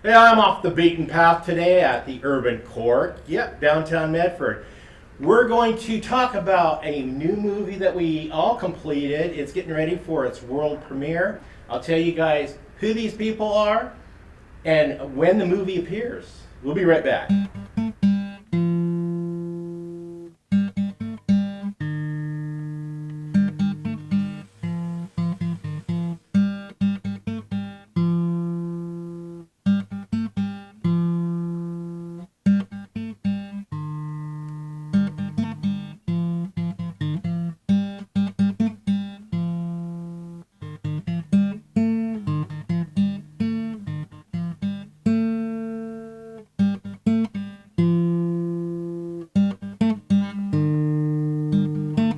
Hey, I'm off the beaten path today at the Urban Court. Yep, downtown Medford. We're going to talk about a new movie that we all completed. It's getting ready for its world premiere. I'll tell you guys who these people are and when the movie appears. We'll be right back.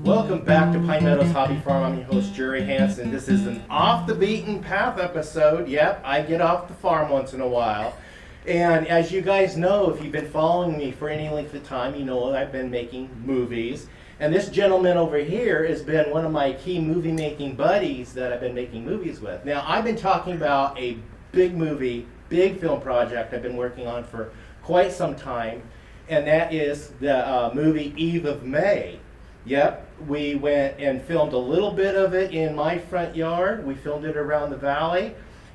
Welcome back to Pine Meadows Hobby Farm. I'm your host, Jerry Hansen. This is an off the beaten path episode. Yep, I get off the farm once in a while. And as you guys know, if you've been following me for any length of time, you know I've been making movies. And this gentleman over here has been one of my key movie making buddies that I've been making movies with. Now, I've been talking about a big movie, big film project I've been working on for quite some time. And that is the movie Eve of May. Yep, we went and filmed a little bit of it in my front yard. We filmed it around the valley.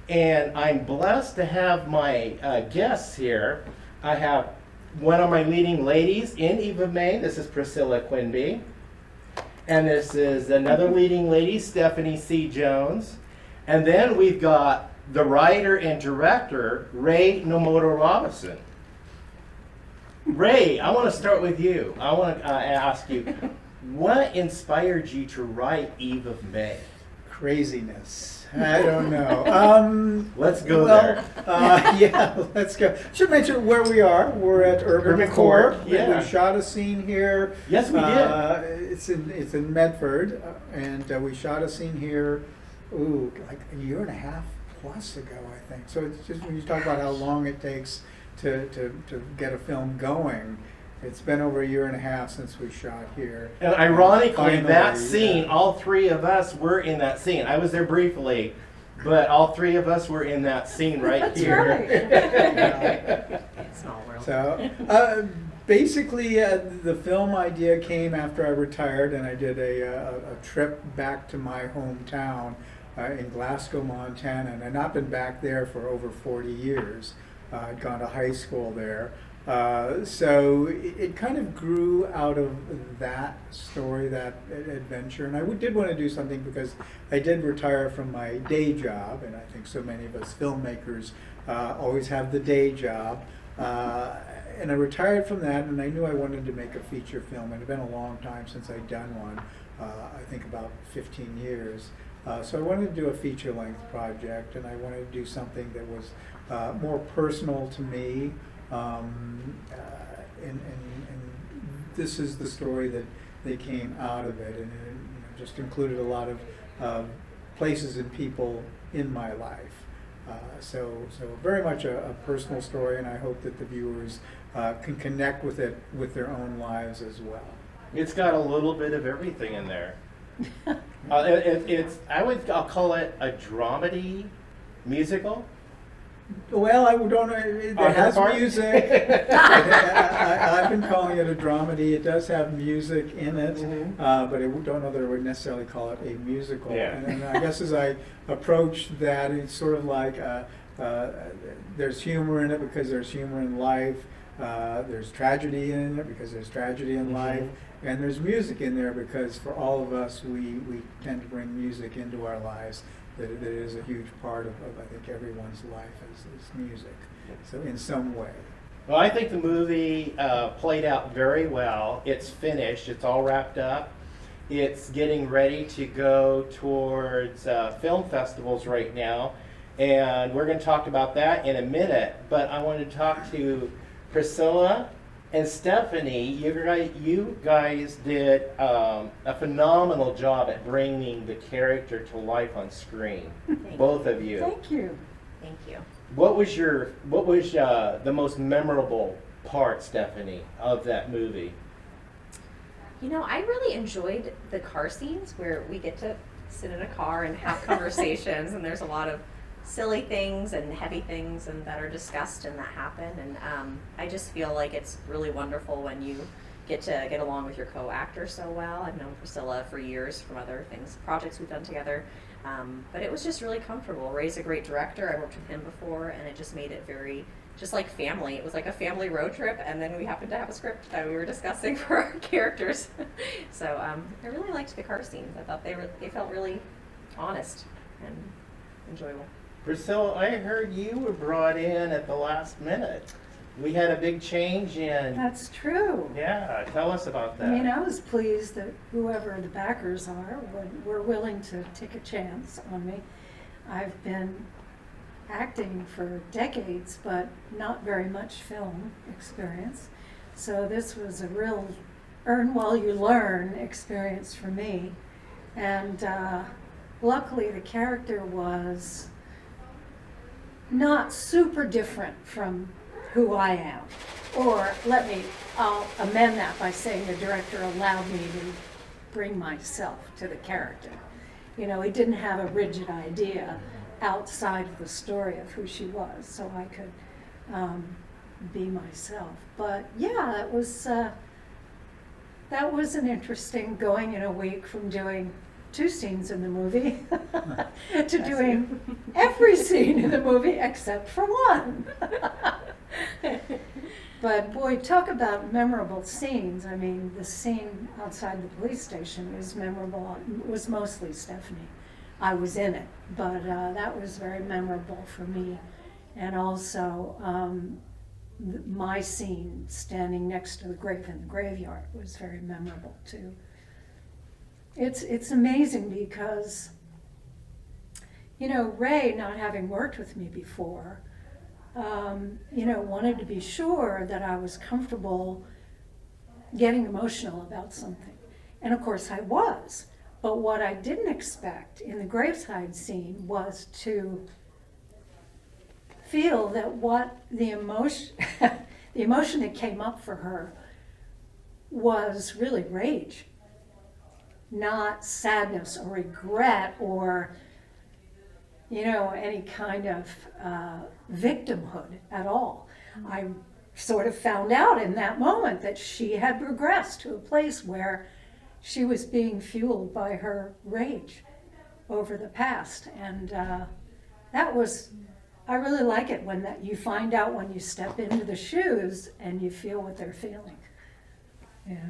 And I'm blessed to have my guests here. I have one of my leading ladies in Eve of May. This is Priscilla Quinby. And this is another leading lady, Stephanie C. Jones. And then we've got the writer and director, Ray Nomoto Robinson. Ray, I want to start with you. I want to ask you, what inspired you to write Eve of May? Craziness. I don't know. Let's go there. Yeah, let's go. Should mention where we are. We're at Urban Court. Yeah. We shot a scene here. Yes, we did. It's in Medford, and we shot a scene here. Like a year and a half plus ago, I think. So it's just when you talk about how long it takes to get a film going. It's been over a year and a half since we shot here. And ironically, Finally, that scene, all three of us were in that scene. I was there briefly, but all three of us were in that scene right That's here. right. It's all real. So basically, the film idea came after I retired, and I did a trip back to my hometown in Glasgow, Montana, and I'd not been back there for over 40 years. I'd gone to high school there. So it kind of grew out of that story, that adventure. And I did want to do something because I did retire from my day job, and I think so many of us filmmakers always have the day job. And I retired from that, and I knew I wanted to make a feature film. It had been a long time since I'd done one, I think about 15 years. So I wanted to do a feature-length project, and I wanted to do something that was more personal to me. And this is the story that came out of it, and it just included a lot of places and people in my life. So very much a personal story, and I hope that the viewers can connect with it with their own lives as well. It's got a little bit of everything in there. I'll call it a dramedy musical. Well, I don't know. It has music. I've been calling it a dramedy. It does have music in it, but I don't know that I would necessarily call it a musical. Yeah. And I guess as I approach that, it's sort of like there's humor in it because there's humor in life. There's tragedy in it because there's tragedy in life. And there's music in there because for all of us, we tend to bring music into our lives. That is a huge part of I think everyone's life is music. So in some way. Well, I think the movie played out very well. It's finished. It's all wrapped up. It's getting ready to go towards film festivals right now. And we're going to talk about that in a minute. But I want to talk to Priscilla and Stephanie. You guys did a phenomenal job at bringing the character to life on screen. Both of you. Thank you. Thank you. What was the most memorable part, Stephanie, of that movie? You know, I really enjoyed the car scenes where we get to sit in a car and have conversations, and there's a lot of silly things and heavy things and that are discussed and that happen. And I just feel like it's really wonderful when you get to get along with your co-actor so well. I've known Priscilla for years from other things, projects we've done together. But it was just really comfortable. Ray's a great director. I worked with him before, and it just made it very, just like family. It was like a family road trip, and then we happened to have a script that we were discussing for our characters. So I really liked the car scenes. I thought they felt really honest and enjoyable. Priscilla, I heard you were brought in at the last minute. We had a big change in. That's true. Yeah, tell us about that. I mean, I was pleased that whoever the backers are were willing to take a chance on me. I've been acting for decades, but not very much film experience. So this was a real earn while you learn experience for me. And luckily the character was not super different from who I am. Or I'll amend that by saying the director allowed me to bring myself to the character. You know, he didn't have a rigid idea outside of the story of who she was, so I could be myself. But yeah, that was an interesting going in a week from doing 2 scenes in the movie to doing every scene in the movie except for one. But boy, talk about memorable scenes. I mean, the scene outside the police station was memorable. It was mostly Stephanie. I was in it, but that was very memorable for me. And also, my scene standing next to the grave in the graveyard was very memorable too. It's amazing because, you know, Ray, not having worked with me before, you know, wanted to be sure that I was comfortable getting emotional about something. And of course I was. But what I didn't expect in the graveside scene was to feel that what the emotion, the emotion that came up for her was really rage, not sadness or regret or, you know, any kind of victimhood at all. I sort of found out in that moment that she had regressed to a place where she was being fueled by her rage over the past. And that was, I really like it when that you find out when you step into the shoes and you feel what they're feeling. Yeah.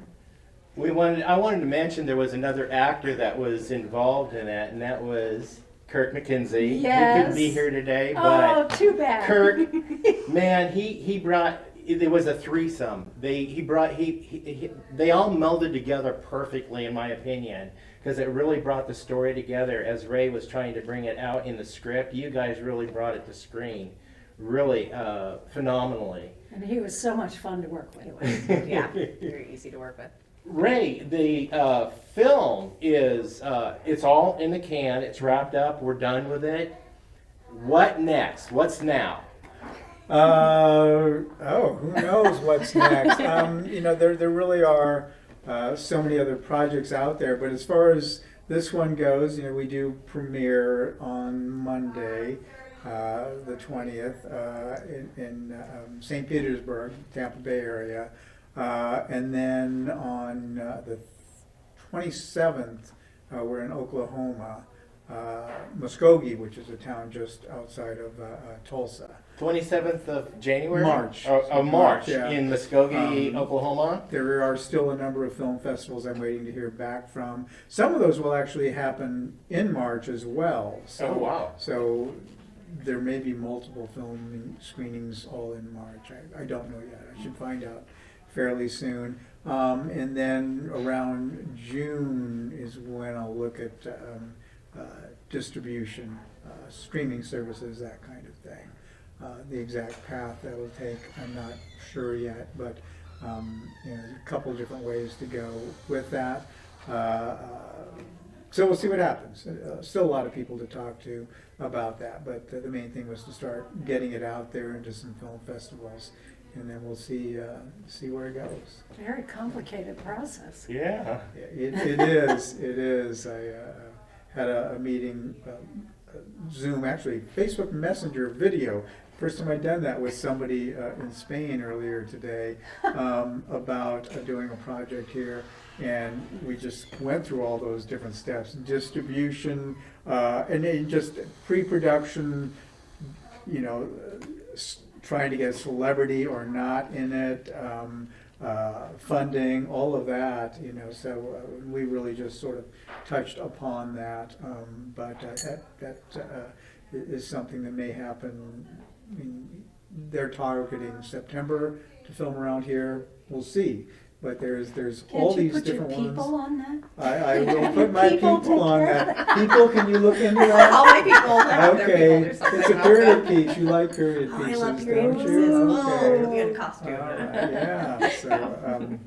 I wanted to mention there was another actor that was involved in that, and that was Kirk McKenzie. Yes. He couldn't be here today, but Oh, too bad. Kirk, man, he brought. It was a threesome. They all melded together perfectly, in my opinion, because it really brought the story together. As Ray was trying to bring it out in the script, you guys really brought it to screen, really phenomenally. And he was so much fun to work with. It was, yeah, very easy to work with. Ray, the film is, it's all in the can, it's wrapped up, we're done with it. What next? What's now? Who knows what's next? You know, there really are so many other projects out there, but as far as this one goes, you know, we do premiere on Monday, the 20th, in St. Petersburg, Tampa Bay area. And then on the 27th, we're in Oklahoma, Muskogee, which is a town just outside of Tulsa. 27th of January? March. March, yeah. in Muskogee, Oklahoma? There are still a number of film festivals I'm waiting to hear back from. Some of those will actually happen in March as well. So, Oh, wow. So there may be multiple film screenings all in March. I don't know yet. I should find out fairly soon. And then around June is when I'll look at distribution, streaming services, that kind of thing. The exact path that'll take, I'm not sure yet, but you know, a couple different ways to go with that. So we'll see what happens. Still a lot of people to talk to about that, but the main thing was to start getting it out there into some film festivals, and then we'll see where it goes. Very complicated process. Yeah. It is. It is. I had a meeting Zoom, actually Facebook Messenger video. First time I'd done that with somebody in Spain earlier today about doing a project here, and we just went through all those different steps: distribution, and then just pre-production. You know, trying to get celebrity or not in it, funding, all of that. You know, so we really just sort of touched upon that. But that is something that may happen. I mean, they're targeting September to film around here. We'll see. But there's all these different ones. Can't you put your people on that? I will put my People people take on care that. People, can you look into that? All my people have their Okay, people or something. it's a period piece. You like period Oh, pieces, I love don't period you? pieces. Okay. It'll be in costume. All right, yeah. So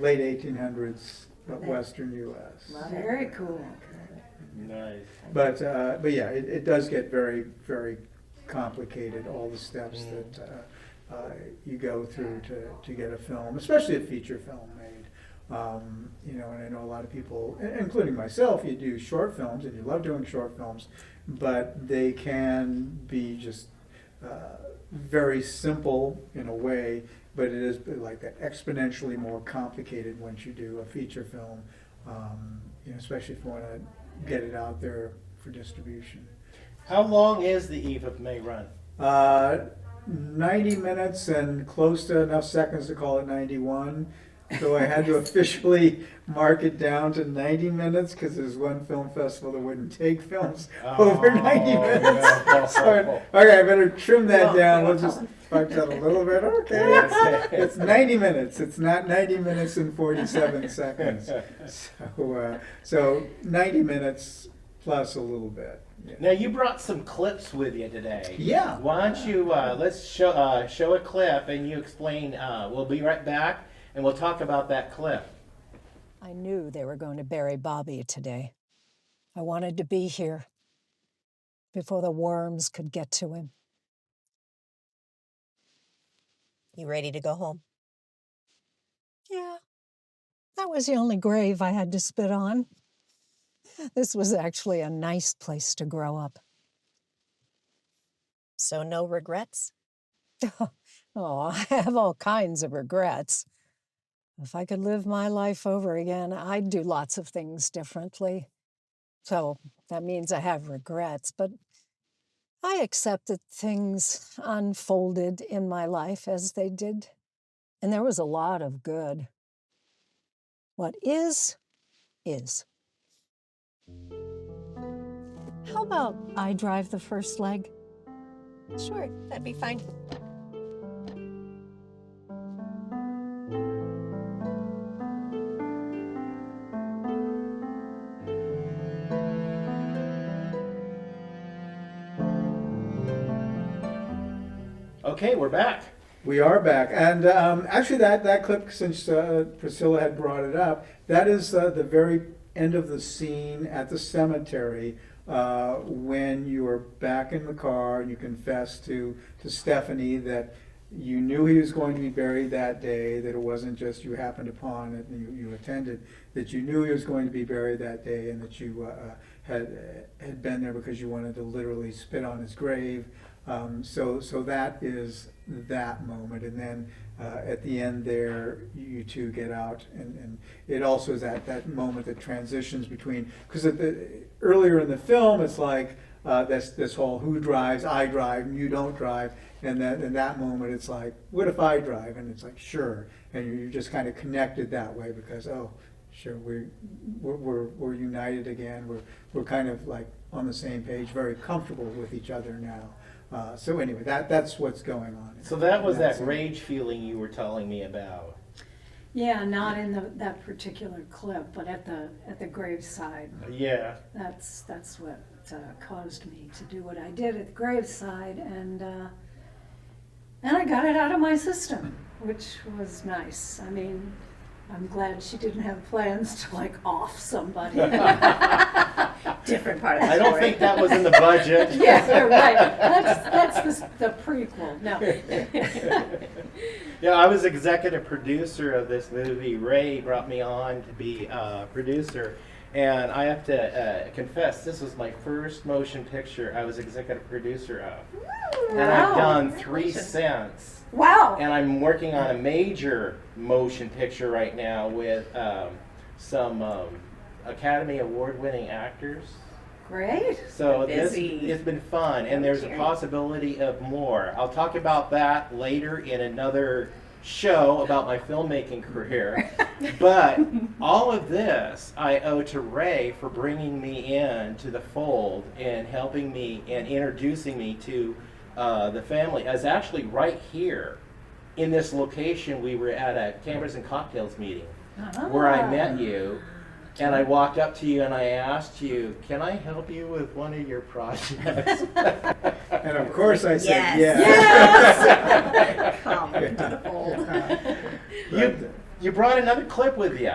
late 1800s, Western U.S. Very cool. Nice. But yeah, it does get very, very complicated. All the steps that you go through to get a film, especially a feature film made. You know, and I know a lot of people, including myself, you do short films and you love doing short films, but they can be just very simple in a way, but it is like that exponentially more complicated once you do a feature film, you know, especially if you want to get it out there for distribution. How long is the Eve of May run? 90 minutes and close to enough seconds to call it 91. So I had to officially mark it down to 90 minutes because there's one film festival that wouldn't take films over 90 minutes. No. So, okay, I better trim that Well, down. you We'll won't just fuck that a little bit. Okay, it's 90 minutes. It's not 90 minutes and 47 seconds. So 90 minutes plus a little bit. Yeah. Now you brought some clips with you today. Yeah. Why don't you let's show a clip and you explain. We'll be right back and we'll talk about that clip. I knew they were going to bury Bobby today. I wanted to be here before the worms could get to him. You ready to go home? Yeah, that was the only grave I had to spit on. This was actually a nice place to grow up. So no regrets? Oh, I have all kinds of regrets. If I could live my life over again, I'd do lots of things differently. So that means I have regrets, but I accept that things unfolded in my life as they did, and there was a lot of good. What is, is. How about I drive the first leg? Sure, that'd be fine. Okay, we're back. We are back, and actually that clip, since Priscilla had brought it up, that is the very end of the scene at the cemetery when you were back in the car and you confessed to Stephanie that you knew he was going to be buried that day, that it wasn't just you happened upon it and you attended, that you knew he was going to be buried that day, and that you had been there because you wanted to literally spit on his grave. So that is that moment, and then at the end there, you two get out, and it also is that moment that transitions between, because earlier in the film it's like this whole who drives, I drive, you don't drive, and then in that moment it's like, what if I drive? And it's like, sure, and you're just kind of connected that way because sure, we're united again. We're kind of like on the same page, very comfortable with each other now. So anyway, that's what's going on. So that was that scene. rage feeling you were telling me about. Yeah, not in that particular clip, but at the graveside. Yeah. That's what caused me to do what I did at the graveside, and I got it out of my system, which was nice. I mean, I'm glad she didn't have plans to like off somebody. Different part of the I story. don't think that was in the budget. Yeah, right. That's the prequel. No. Yeah, I was executive producer of this movie. Ray brought me on to be a producer. And I have to confess, this was my first motion picture I was executive producer of. And I've done 3 since. Wow. And I'm working on a major motion picture right now with some Academy Award-winning actors. Great. So Busy. it's been fun, and there's a possibility of more. I'll talk about that later in another show about my filmmaking career. But all of this I owe to Ray for bringing me in to the fold and helping me and introducing me to the family. I was actually right here in this location. We were at a Cameras and Cocktails meeting where I met you. And I walked up to you and I asked you, can I help you with one of your projects? And of course I said Yes. yes. Come into the fold. You brought another clip with you.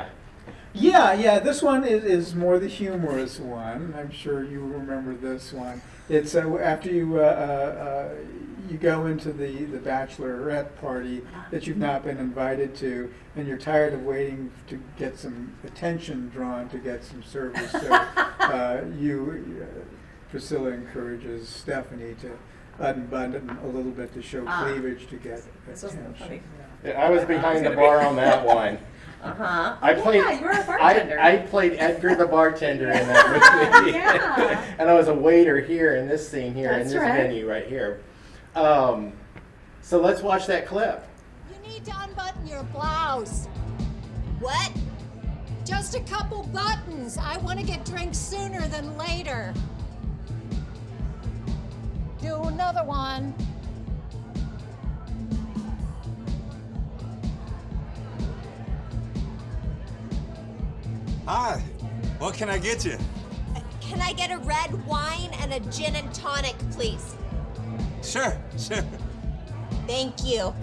Yeah, this one is more the humorous one. I'm sure you remember this one. It's after you go into the bachelorette party that you've not been invited to, and you're tired of waiting to get some attention drawn to get some service. So Priscilla encourages Stephanie to unbutton a little bit to show cleavage to get This wasn't attention. funny. I was behind the bar on that one. Uh-huh. I played. Yeah, you were a bartender. I played Edgar the bartender in that movie. Yeah. And I was a waiter here in this scene here in That's this right. venue right here. So let's watch that clip. You need to unbutton your blouse. What? Just a couple buttons. I want to get drinks sooner than later. Do another one. Hi, what can I get you? Can I get a red wine and a gin and tonic, please? Sure. Thank you.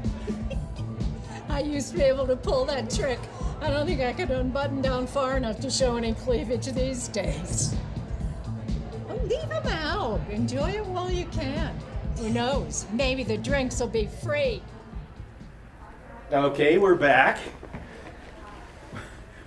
I used to be able to pull that trick. I don't think I could unbutton down far enough to show any cleavage these days. Oh, leave them out. Enjoy it while you can. Who knows? Maybe the drinks will be free. Okay, we're back.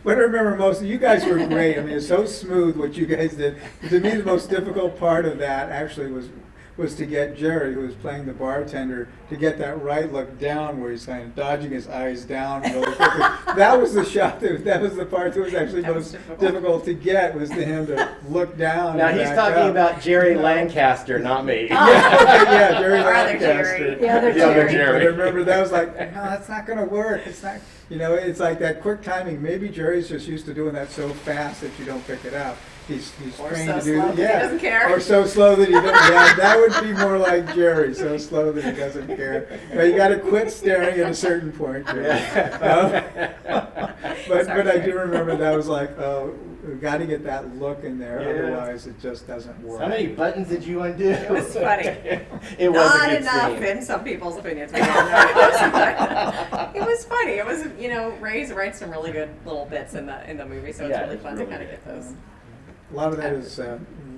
What I remember most, you guys were great. I mean, it's so smooth what you guys did. To me, the most difficult part of that actually was to get Jerry, who was playing the bartender, to get that right look down where he's kind of dodging his eyes down really quickly. That was the shot, that was the part that was actually most difficult to get, was to him to look down. Now and he's back talking up. about Jerry Lancaster, not me. Yeah, Jerry Our other Lancaster. Jerry. The other The other Jerry. Jerry. But I remember that was like, no, that's not going to work. It's not, it's like that quick timing. Maybe Jerry's just used to doing that so fast that you don't pick it up. He's Or trained so to do slow that he doesn't care. Or so slow that he doesn't. Yeah, that would be more like Jerry. So slow that he doesn't care. But you got to quit staring at a certain point, Jerry. But I do remember that was like, oh, we got to get that look in there, Yeah. otherwise it just doesn't work. How many buttons did you undo? It was funny. It was a Not good enough scene. in some people's opinions. But yeah, no, it was funny. It was, Ray writes some really good little bits in the movie, so it's Yeah, really it's fun really to kind of good. get those. A lot of that is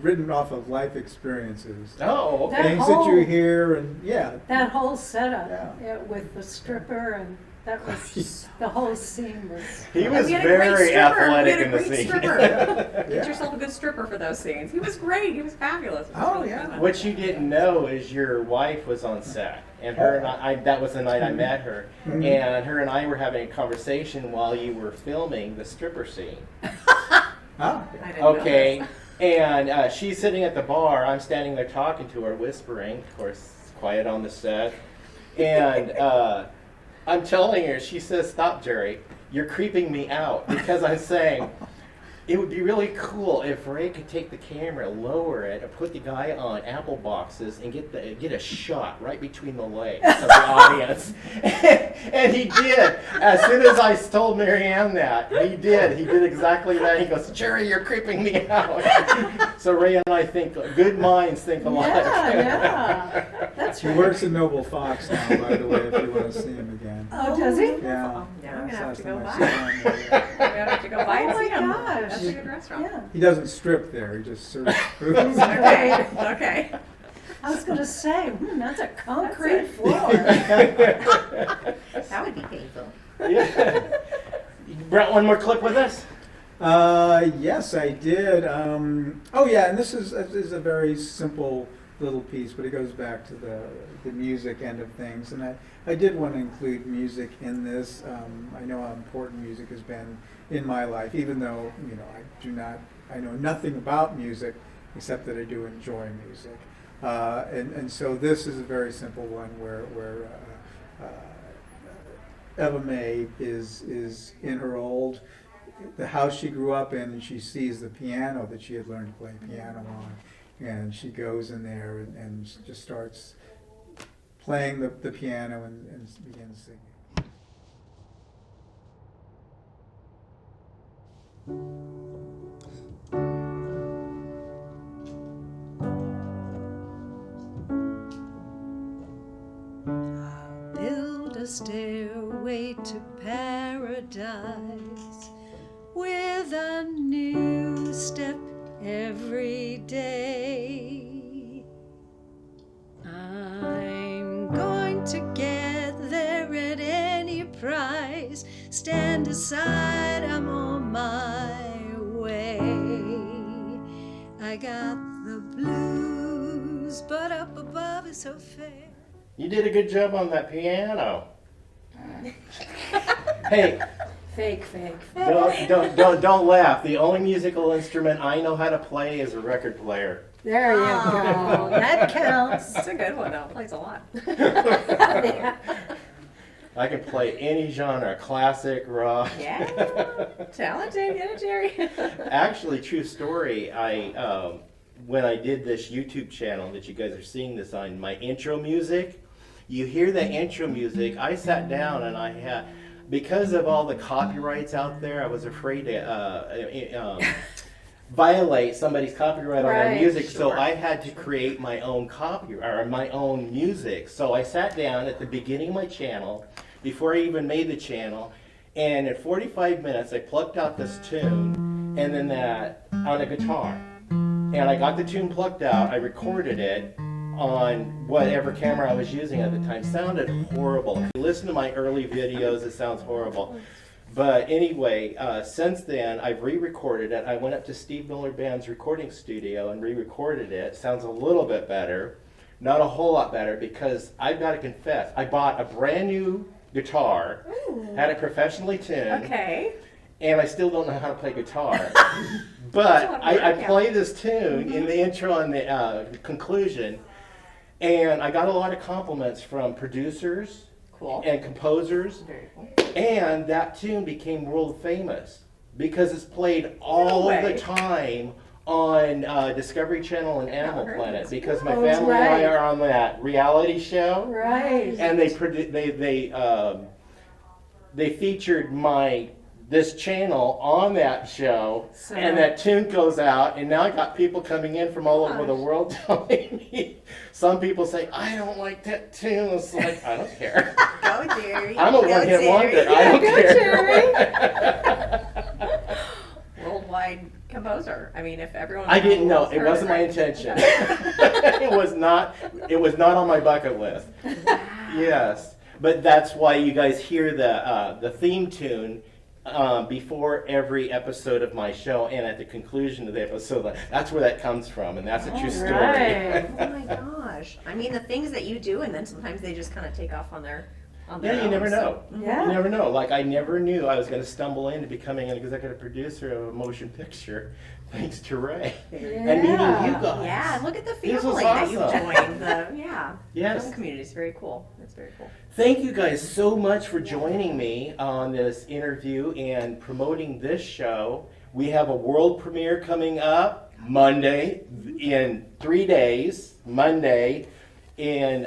written off of life experiences. Oh, okay. That Things that whole- you hear, and yeah. That whole setup Yeah. with the stripper, and that was, the whole scene was. He was We had a great very stripper. athletic We in had a the great scene. stripper. Yeah. Get yourself a good stripper for those scenes. He was great. He was fabulous. It was Oh, really yeah. fun. What you didn't know is your wife was on set, and her and I that was the night I met her, Mhm. and her and I were having a conversation while you were filming the stripper scene. Ah, I didn't know Okay, this. and she's sitting at the bar, I'm standing there talking to her, whispering, of course, it's quiet on the set, and I'm telling her, she says, "Stop, Jerry, you're creeping me out," because I'm saying, it would be really cool if Ray could take the camera, lower it, and put the guy on apple boxes and get a shot right between the legs of the audience. And he did. As soon as I told Marianne that, he did. He did exactly that. He goes, "Jerry, you're creeping me out." So Ray and I think, good minds think alike. Yeah, that's he right. works in Noble Fox now, by the way, if you want to see him again. Oh, does he? Yeah. Yeah, I'm gonna have to Last go time I by. saw him, yeah. We have to go by and Oh my see him. gosh. That's a good restaurant. Yeah. He doesn't strip there, he just serves food. Okay. Okay. I was gonna say, that's a concrete it. floor. That would be painful. Yeah. You brought one more clip with us? Yes, I did. Oh yeah, and this is a very simple little piece, but it goes back to the music end of things. And I did want to include music in this. I know how important music has been in my life, even though I know nothing about music except that I do enjoy music. And so this is a very simple one where Eva Mae is in the house she grew up in, and she sees the piano that she had learned to play piano on, and she goes in there and just starts playing the piano and begins singing. I'll build a stairway to paradise with a new step every day. I'm going to get there at any price. Stand aside, I'm on my way. I got the blues, but up above is so fair. You did a good job on that piano. Hey, Fake. don't laugh. The only musical instrument I know how to play is a record player. There you go. That counts. That's a good one, though. Plays a lot. Yeah. I can play any genre, classic, rock. Yeah. Talented, get it, Jerry. Actually, true story. When I did this YouTube channel that you guys are seeing this on, my intro music, you hear that intro music, I sat down and I had, because of all the copyrights out there, I was afraid to violate somebody's copyright on their Right, music, so sure. I had to create my own my own music. So I sat down at the beginning of my channel, before I even made the channel, and in 45 minutes I plucked out this tune, and then that on a guitar. And I got the tune plucked out, I recorded it on whatever camera I was using at the time. Sounded horrible. If you listen to my early videos, it sounds horrible. But anyway, since then, I've re-recorded it. I went up to Steve Miller Band's recording studio and re-recorded it. Sounds a little bit better. Not a whole lot better, because I've got to confess, I bought a brand new guitar, had it professionally tuned, Okay. and I still don't know how to play guitar. But I play this tune in the intro and the conclusion, and I got a lot of compliments from producers Cool. and composers, Very cool. and that tune became world famous because it's played all No the way. time on Discovery Channel and Animal heard Planet, this. because my Oh, family and I right. are on that reality show. Right. And they featured this channel on that show, So- and that tune goes out, and now I got people coming in from all over the world telling me. Some people say, I don't like that tune. It's like, I don't care. Go, Jerry. I'm a Go, one-hit Jerry. wonder. I don't care. Worldwide composer. I mean, if everyone. I didn't know. else It heard wasn't my right? intention. Okay. It was not on my bucket list. Yes, but that's why you guys hear the theme tune before every episode of my show, and at the conclusion of the episode. That's where that comes from, and that's a true story. Right. Oh my gosh. I mean, the things that you do, and then sometimes they just kind of take off on their Yeah, you own, never so- know. Yeah. You never know. Like, I never knew I was going to stumble into becoming an executive producer of a motion picture, thanks to Ray. And meeting you guys. Yeah, and look at the This was family that you've awesome. joined. Yes. Film community is very cool. It's very cool. Thank you guys so much for joining me on this interview and promoting this show. We have a world premiere coming up Monday in 3 days. Monday in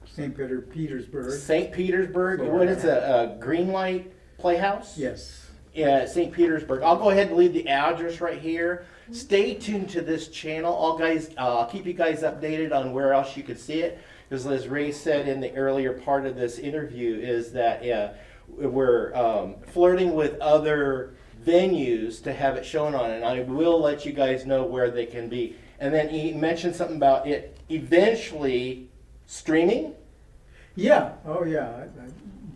St. Petersburg. St. Petersburg. Florida. What is it? A Greenlight Playhouse? Yes. Yeah, St. Petersburg. I'll go ahead and leave the address right here. Stay tuned to this channel. I'll keep you guys updated on where else you can see it. Because as Ray said in the earlier part of this interview, is that we're flirting with other venues to have it shown on, and I will let you guys know where they can be. And then he mentioned something about it eventually streaming. Yeah. Oh, yeah.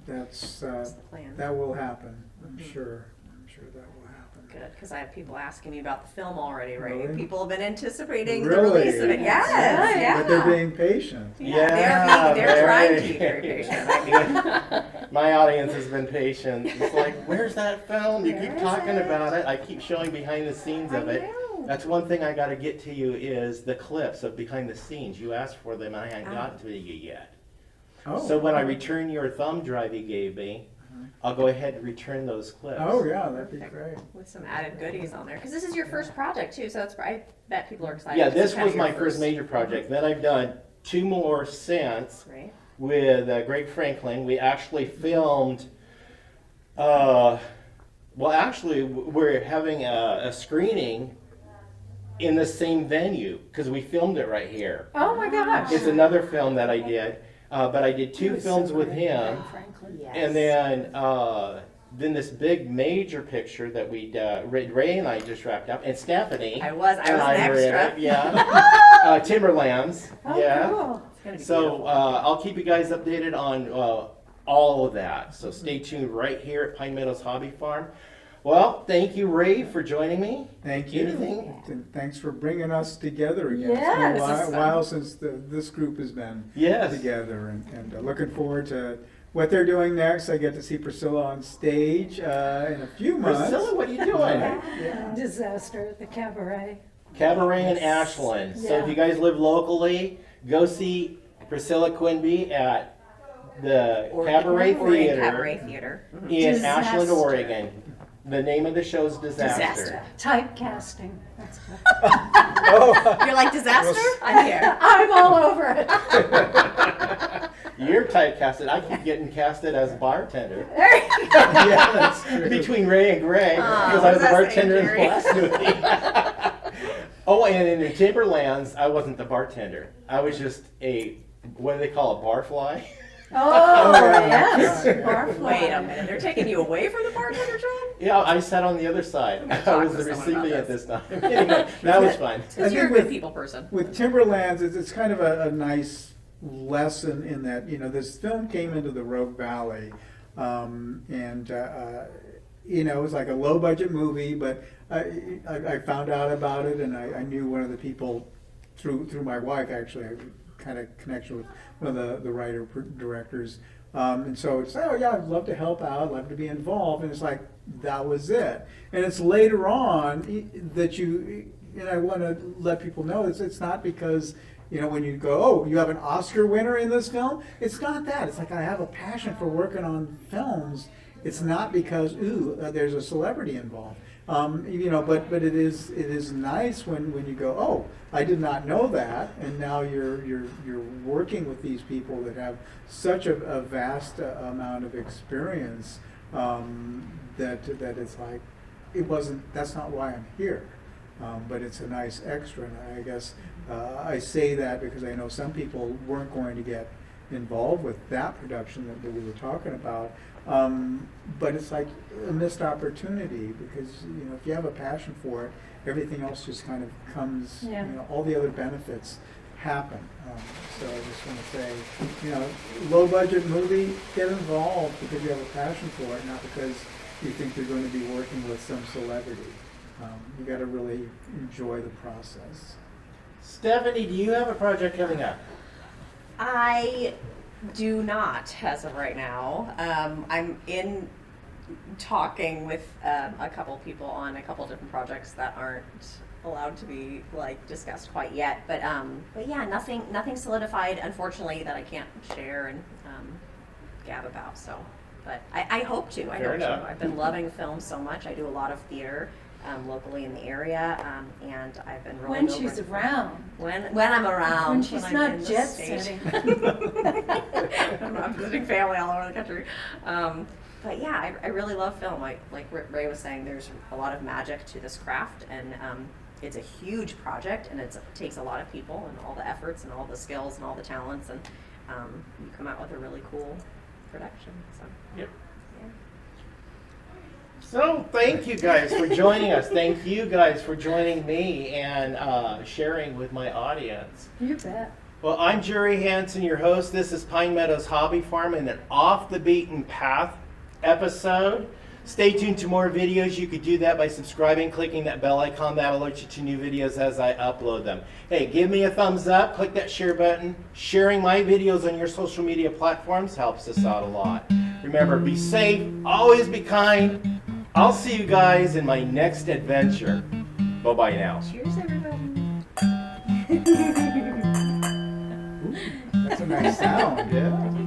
That's That's the plan. that will happen. I'm sure. sure that will happen. Good, because I have people asking me about the film already, right? Really? People have been anticipating the Really? release of it. Yes, Right. yeah. But they're being patient. They're trying to be very patient. My audience has been patient. It's like, where's that film? You Where keep is talking it? about it. I keep showing behind the scenes of I it. know. That's one thing I got to get to you is the clips of behind the scenes. You asked for them, and I haven't gotten to you yet. Oh. So when I return your thumb drive you gave me, I'll go ahead and return those clips. Oh, yeah, that'd be great. With some added goodies on there, because this is your first project too, so it's I bet people are excited. Yeah, This this is kind was of your my first major project. Then I've done 2 more since Right. with Greg Franklin. We actually filmed. Well, actually, we're having a screening in the same venue because we filmed it right here. Oh my gosh. It's another film that I did, but I did He 2 was films so with great, him. Ben Franklin. Yes. And then this big major picture that Ray and I just wrapped up, and Stephanie. I was and an I were in extra. it, yeah. Timberlands. Oh, Yeah. cool. It's gonna be So beautiful. I'll keep you guys updated on all of that. So stay tuned right here at Pine Meadows Hobby Farm. Well, thank you, Ray, for joining me. Thank you. Anything? And thanks for bringing us together again. Yes. It's been This is a while since this group has been Yes. together, and looking forward to what they're doing next. I get to see Priscilla on stage in a few months. Priscilla, what are you doing? Disaster at the cabaret. Cabaret in Ashland. So if Yeah. you guys live locally, go see Priscilla Quinby at the Cabaret Oregon Theater Cabaret Theater. Mhm. in Disaster. Ashland, Oregon. The name of the show is Disaster. Disaster. Typecasting. That's good. Oh, You're like disaster? I'm here. I'm all over it. You're typecasted. I keep getting casted as bartender. There you go. Yeah, that's between Ray and Greg because I was a that's bartender in the Jerry. last movie. Oh, and in the Timberlands, I wasn't the bartender. I was just what do they call it, barfly? Oh, yeah. yes. Yeah. Barfly. Wait a minute, they're taking you away from the bartender job? Yeah, I sat on the other side. gonna I talk was to the someone about recipient this. this time. Anyway, that was fun. Because you're a think good with- people person. with Timberlands, it's kind of a nice lesson in that, this film came into the Rogue Valley, and it was like a low budget movie, but I found out about it, and I knew one of the people through my wife, actually. I kind of connection with one of the writer directors. And so it's, oh yeah, I'd love to help out, I'd love to be involved. And it's like, that was it. And it's later on that and I want to let people know, it's not because, when you go, oh, you have an Oscar winner in this film. It's not that. It's like, I have a passion for working on films. It's not because, there's a celebrity involved. But it is nice when you go, oh, I did not know that, and now you're working with these people that have such a vast amount of experience that it's like that's not why I'm here, but it's a nice extra, and I guess I say that because I know some people weren't going to get involved with that production that we were talking about. But it's like a missed opportunity because, if you have a passion for it, everything else just kind of comes, Yeah. All the other benefits happen. So I just want to say, low budget movie, get involved because you have a passion for it, not because you think you're going to be working with some celebrity. You got to really enjoy the process. Stephanie, do you have a project coming up? I do not, as of right now. I'm in talking with a couple people on a couple different projects that aren't allowed to be discussed quite yet. But yeah, nothing solidified, unfortunately, that I can't share and gab about. So, but I hope to. I Fair hope enough. to. I've been loving film so much. I do a lot of theater locally in the area, and I've been rolling When over she's around. when I'm around, When she's I'm not in the jet state. setting. I'm visiting family all over the country. But yeah, I really love film. Like Ray was saying, there's a lot of magic to this craft, and it's a huge project, and it takes a lot of people and all the efforts and all the skills and all the talents, and you come out with a really cool production. So Yep. yeah. So thank you guys for joining us. Thank you guys for joining me and sharing with my audience. You bet. Well, I'm Jerry Hansen, your host. This is Pine Meadows Hobby Farm in an off the beaten path episode. Stay tuned to more videos. You could do that by subscribing, clicking that bell icon. That alerts you to new videos as I upload them. Hey, give me a thumbs up, click that share button. Sharing my videos on your social media platforms helps us out a lot. Remember, be safe, always be kind. I'll see you guys in my next adventure. Bye-bye now. Cheers, everybody. That's a nice sound, yeah.